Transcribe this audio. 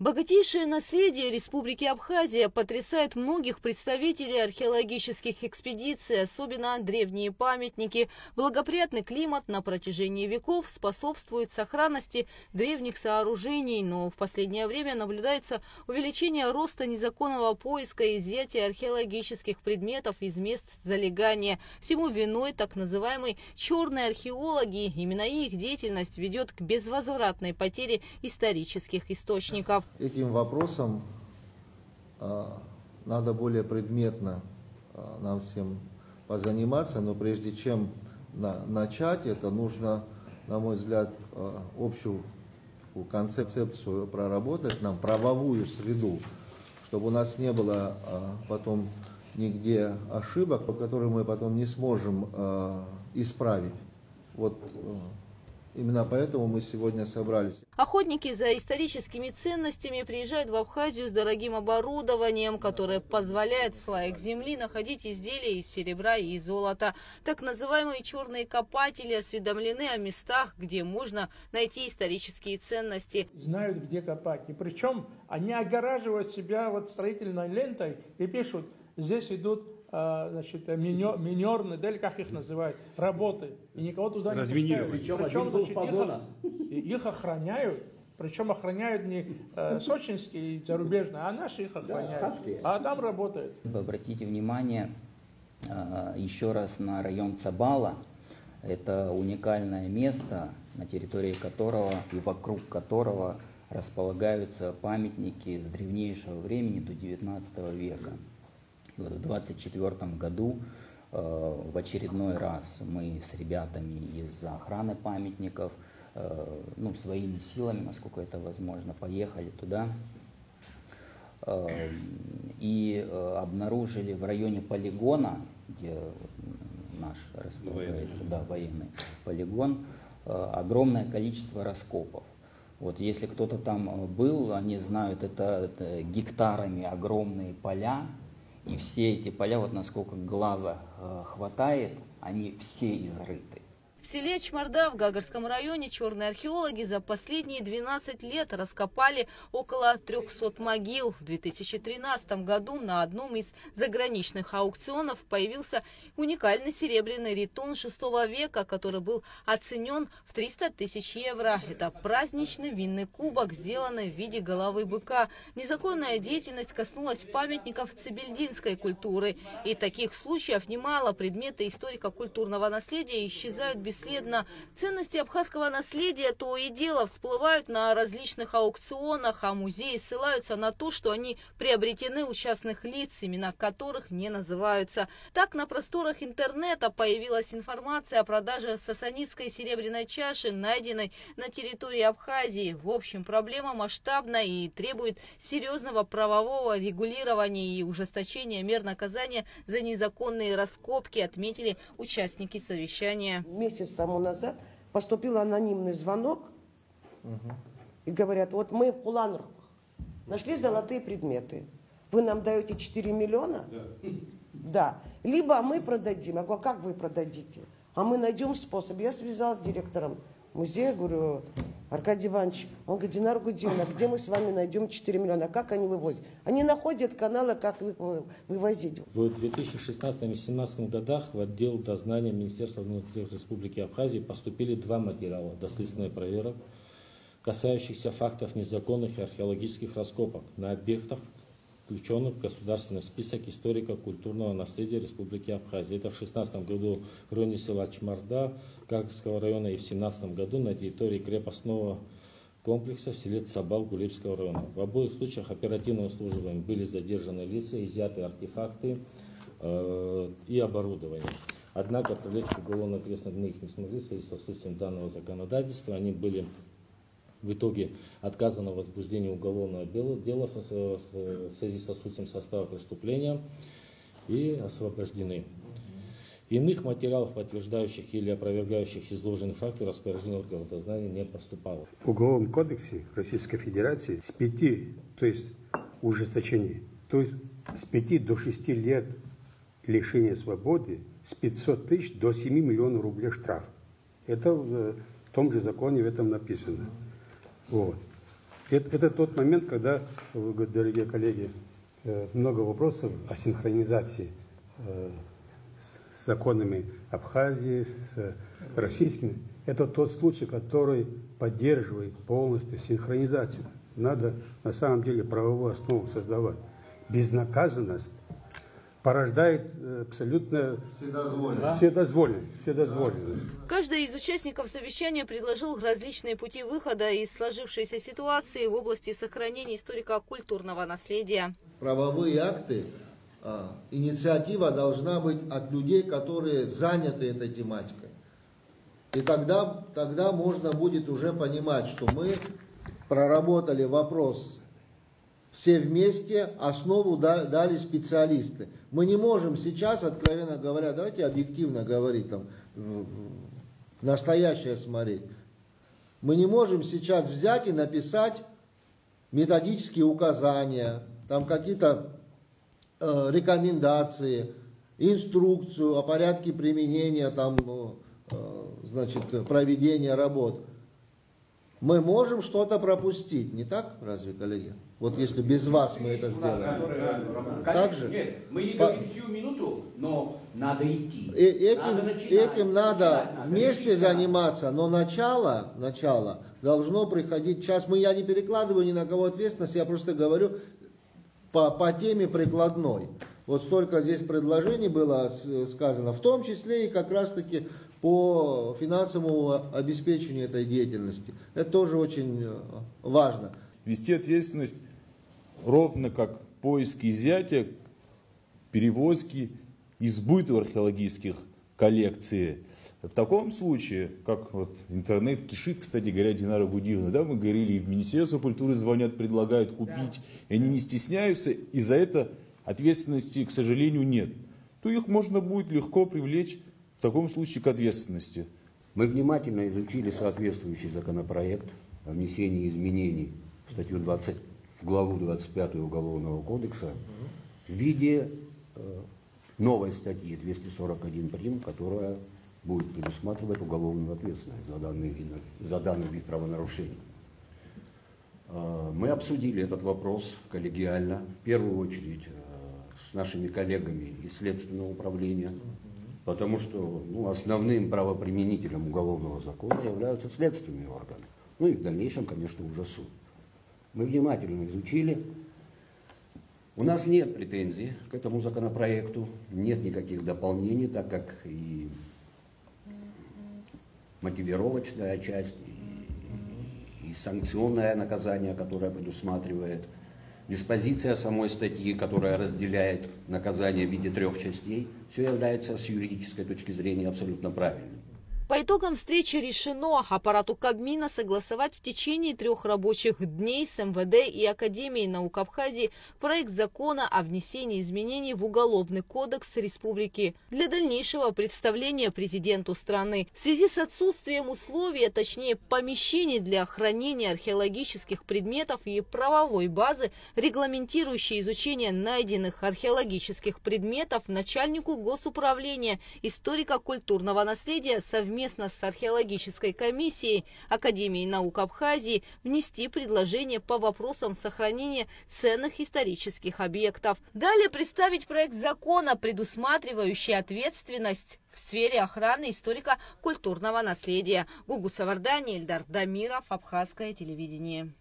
Богатейшее наследие Республики Абхазия потрясает многих представителей археологических экспедиций, особенно древние памятники. Благоприятный климат на протяжении веков способствует сохранности древних сооружений, но в последнее время наблюдается увеличение роста незаконного поиска и изъятия археологических предметов из мест залегания. Всему виной так называемые черные археологи. Именно их деятельность ведет к безвозвратной потере исторических источников. Этим вопросом надо более предметно нам всем позаниматься, но прежде чем начать это, нужно, на мой взгляд, общую концепцию проработать, нам правовую среду, чтобы у нас не было потом нигде ошибок, которые мы потом не сможем исправить. Вот. Именно поэтому мы сегодня собрались. Охотники за историческими ценностями приезжают в Абхазию с дорогим оборудованием, которое позволяет в слоях земли находить изделия из серебра и золота. Так называемые черные копатели осведомлены о местах, где можно найти исторические ценности. Знают, где копать. И причем они огораживают себя вот строительной лентой и пишут, здесь идут значит, минерные, да, или как их называют, работы. И никого туда не пускают. Причем значит, их охраняют. Причем охраняют не сочинские и зарубежные, а наши их охраняют. А там работают. Обратите внимание еще раз на район Цабала. Это уникальное место, на территории которого и вокруг которого располагаются памятники с древнейшего времени до 19 века. И вот в 2024 году в очередной раз мы с ребятами из охраны памятников, своими силами, насколько это возможно, поехали туда и обнаружили в районе полигона, где наш располагается, военный полигон, огромное количество раскопов. Вот если кто-то там был, они знают, это гектарами огромные поля. И все эти поля, вот насколько глаза хватает, они все изрыты. В селе Чмарда в Гагарском районе черные археологи за последние 12 лет раскопали около 300 могил. В 2013 году на одном из заграничных аукционов появился уникальный серебряный ритон 6 века, который был оценен в 300 тысяч евро. Это праздничный винный кубок, сделанный в виде головы быка. Незаконная деятельность коснулась памятников цибельдинской культуры. И таких случаев немало. Предметы историко-культурного наследия исчезают бесследно. Ценности абхазского наследия то и дело всплывают на различных аукционах, а музеи ссылаются на то, что они приобретены у частных лиц, имена которых не называются. Так, на просторах интернета появилась информация о продаже сасанидской серебряной чаши, найденной на территории Абхазии. В общем, проблема масштабна и требует серьезного правового регулирования и ужесточения мер наказания за незаконные раскопки, отметили участники совещания. Месяц тому назад поступил анонимный звонок, и говорят, вот мы в Куланрахах нашли золотые предметы. Вы нам даете 4 миллиона? Да. Либо мы продадим. Я говорю, как вы продадите? А мы найдем способ. Я связалась с директором музея, говорю, Аркадий Иванович, он говорит, Динара Гудимовна, где мы с вами найдем 4 миллиона? Как они вывозят? Они находят каналы, как их вывозить. В 2016-2017 годах в отдел дознания Министерства внутренних дел Республики Абхазия поступили 2 материала доследственных проверок, касающихся фактов незаконных и археологических раскопок на объектах, включенных в государственный список историко-культурного наследия Республики Абхазия. Это в 2016 году в районе села Чмарда Гагарского района и в 2017 году на территории крепостного комплекса в селе Цабал Гулебского района. В обоих случаях оперативным службами были задержаны лица, изъяты артефакты и оборудование. Однако привлечь к уголовной ответственности мы их не смогли в связи с отсутствием данного законодательства. Они были в итоге отказано в возбуждении уголовного дела в связи с отсутствием состава преступления и освобождены. Иных материалов, подтверждающих или опровергающих изложенные факты, распоряжения органов дознания не поступало. В Уголовном кодексе Российской Федерации с 5, то есть ужесточение, то есть с 5 до 6 лет лишения свободы, с 500 тысяч до 7 миллионов рублей штраф. Это в том же законе в этом написано. Вот. Это тот момент, когда, дорогие коллеги, много вопросов о синхронизации с законами Абхазии, с российскими. Это тот случай, который поддерживает полностью синхронизацию. Надо на самом деле правовую основу создавать. Безнаказанность порождает абсолютно вседозволенность. Каждый из участников совещания предложил различные пути выхода из сложившейся ситуации в области сохранения историко-культурного наследия. Правовые акты, инициатива должна быть от людей, которые заняты этой тематикой. И тогда можно будет уже понимать, что мы проработали вопрос все вместе, основу дали специалисты. Мы не можем сейчас, откровенно говоря, давайте объективно говорить, там, в настоящее смотреть. Мы не можем сейчас взять и написать методические указания, там какие-то рекомендации, инструкцию о порядке применения, там, значит, проведения работ. Мы можем что-то пропустить, не так, разве, коллеги? Вот если без вас мы это сделаем. Так же? Нет, мы не говорим всю минуту, но надо идти. Этим надо вместе заниматься, но начало должно приходить. Сейчас я не перекладываю ни на кого ответственность, я просто говорю по теме прикладной. Вот столько здесь предложений было сказано, в том числе и как раз-таки по финансовому обеспечению этой деятельности. Это тоже очень важно. Вести ответственность ровно как поиск изъятия, перевозки, избытов археологических коллекций. В таком случае, как вот интернет кишит, кстати говоря, Динара Гудиевна, да, мы говорили, и в Министерство культуры звонят, предлагают купить, и они не стесняются, и за это ответственности, к сожалению, нет. То их можно будет легко привлечь в таком случае к ответственности. Мы внимательно изучили соответствующий законопроект о внесении изменений в статью 20, в главу 25 Уголовного кодекса в виде новой статьи 241 прим, которая будет предусматривать уголовную ответственность за данный вид правонарушений. Мы обсудили этот вопрос коллегиально, в первую очередь с нашими коллегами из Следственного управления, потому что основным правоприменителем уголовного закона являются следственные органы. Ну и в дальнейшем, конечно, уже суд. Мы внимательно изучили. У нас нет претензий к этому законопроекту, нет никаких дополнений, так как и мотивировочная часть, и санкционное наказание, которое предусматривает, диспозиция самой статьи, которая разделяет наказание в виде 3 частей, все является с юридической точки зрения абсолютно правильным. По итогам встречи решено аппарату Кабмина согласовать в течение 3 рабочих дней с МВД и Академией наук Абхазии проект закона о внесении изменений в Уголовный кодекс Республики для дальнейшего представления президенту страны. В связи с отсутствием условий, а точнее помещений для хранения археологических предметов и правовой базы, регламентирующей изучение найденных археологических предметов, начальнику Госуправления историко-культурного наследия совместно с археологической комиссией Академии наук Абхазии внести предложение по вопросам сохранения ценных исторических объектов. Далее представить проект закона, предусматривающий ответственность в сфере охраны историко-культурного наследия. Гугу Савардани, Эльдар Дамиров, Абхазское телевидение.